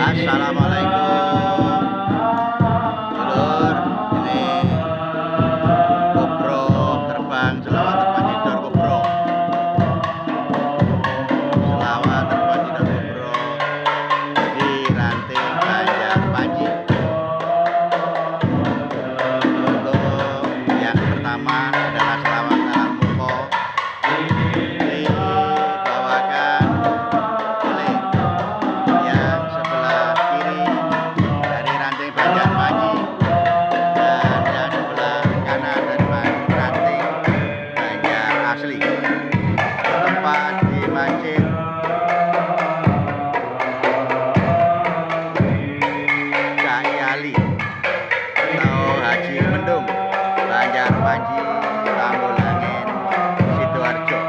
Assalamualaikum, dulur. Ini GoPro terbang, selamat terbang tidur GoPro. Selamat terbang tidur GoPro di ranting Banjarpanji. Untuk yang pertama adalah selamat salam Murko, dibawakan oleh yang sebelah kiri dari ranting Banjarpanji dan yang sebelah kanan dari ranting Banjar asli, tempat di Masjid Kyai Ali atau Haji Mendung, Banjarpanji, Tambulangin, Sidoarjo.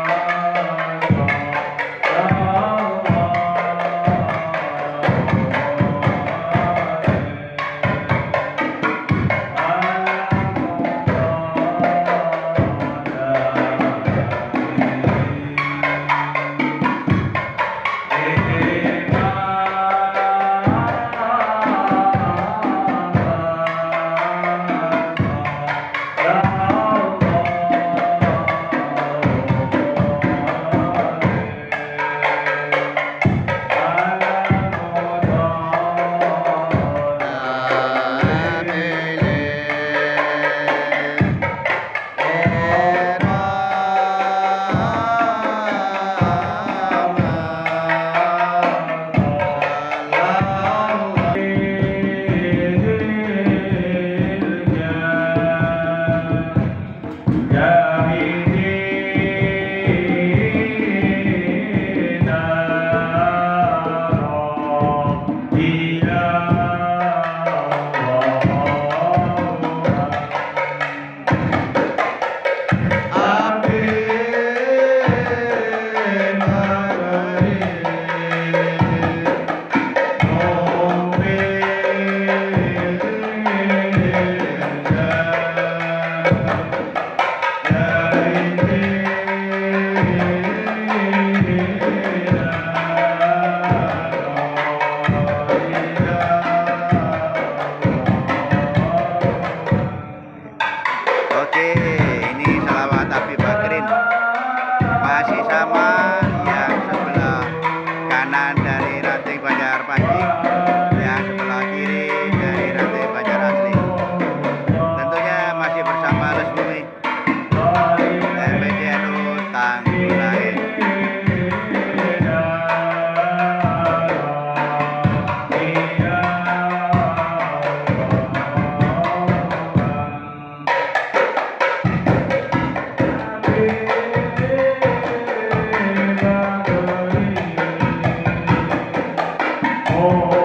Oke, ini salawat Habib Bakrin, masih sama yang sebelah kanan dari ranting Banjarpanji, yang sebelah kiri dari ranting Banjar asli. Tentunya masih bersama Resmi MPCNU Tanggulangin. Oh